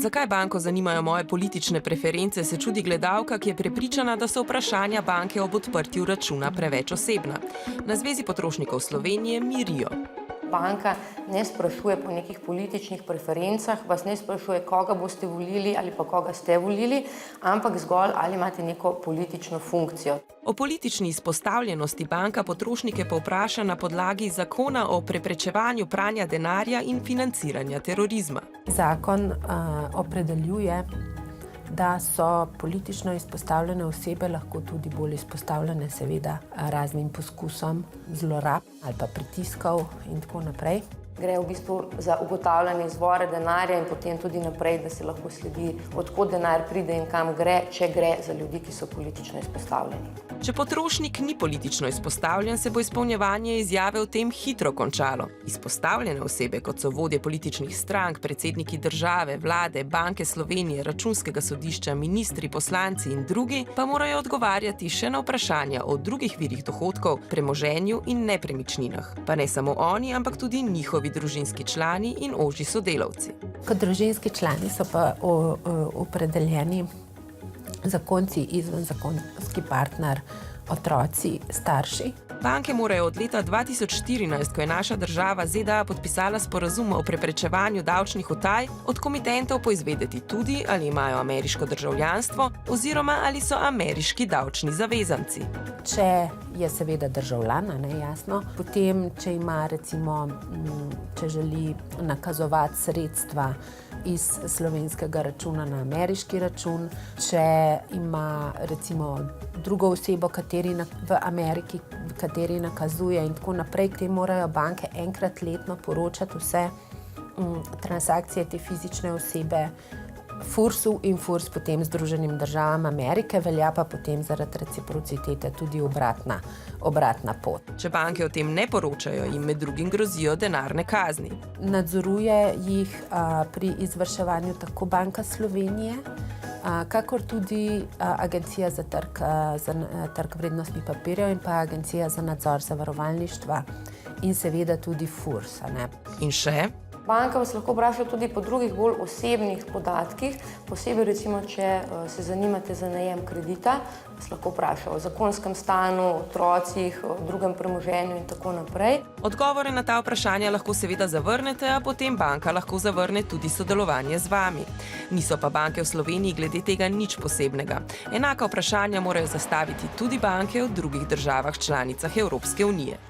Zakaj banko zanimajo moje politične preference, se čudi gledalka, ki je prepričana, da so vprašanja banke ob odprtju računa preveč osebna. Na Zvezi potrošnikov Slovenije mirijo. Banka ne sprašuje po nekih političnih preferencah, vas ne sprašuje, koga boste volili ali pa koga ste volili, ampak zgolj ali imate neko politično funkcijo. O politični izpostavljenosti banka potrošnike povpraša na podlagi zakona o preprečevanju pranja denarja in financiranja terorizma. Zakon opredeljuje, da so politično izpostavljene osebe lahko tudi bolj izpostavljene seveda raznim poskusom zlorab ali pa pritiskov in tako naprej. Gre v bistvu za ugotavljanje izvora denarja in potem tudi naprej, da se lahko sledi, od kod denar pride in kam gre, če gre za ljudi, ki so politično izpostavljeni. Če potrošnik ni politično izpostavljen, se bo izpolnjevanje izjave o tem hitro končalo. Izpostavljene osebe, kot so vodje političnih strank, predsedniki države, vlade, Banke Slovenije, Računskega sodišča, ministri, poslanci in drugi, pa morajo odgovarjati še na vprašanja o drugih virih dohodkov, premoženju in nepremičninah. Pa ne samo oni, ampak tudi njihovi družinski člani in ožji sodelavci. Kot družinski člani so pa opredeljeni zakonci, izvenzakonski partner, otroci, starši. Banke morajo od leta 2014, ko je naša država ZDA podpisala sporazum o preprečevanju davčnih utaj, od komitentov poizvedeti tudi, ali imajo ameriško državljanstvo oziroma ali so ameriški davčni zavezanci. Če je seveda državljan, jasno, potem, če ima recimo, če želi nakazovati sredstva iz slovenskega računa na ameriški račun, če ima recimo drugo osebo, v Ameriki, kateri nakazuje in tako naprej, te morajo banke enkrat letno poročati vse transakcije te fizične osebe FURS-u in FURS potem Združenim državam Amerike, velja pa potem zaradi reciprocitete tudi obratna pot. Če banke o tem ne poročajo, jim med drugim grozijo denarne kazni. Nadzoruje jih pri izvrševanju tako Banka Slovenije, kakor tudi Agencija za trg vrednostnih papirjev in pa Agencija za nadzor zavarovalništva in seveda tudi FURS. In še? Banka vas lahko vpraša tudi po drugih bolj osebnih podatkih, posebej recimo, če se zanimate za najem kredita, vas lahko vpraša o zakonskem stanu, o otrocih, o drugem premoženju in tako naprej. Odgovore na ta vprašanja lahko seveda zavrnete, a potem banka lahko zavrne tudi sodelovanje z vami. Niso pa banke v Sloveniji glede tega nič posebnega. Enaka vprašanja morajo zastaviti tudi banke v drugih državah članicah Evropske unije.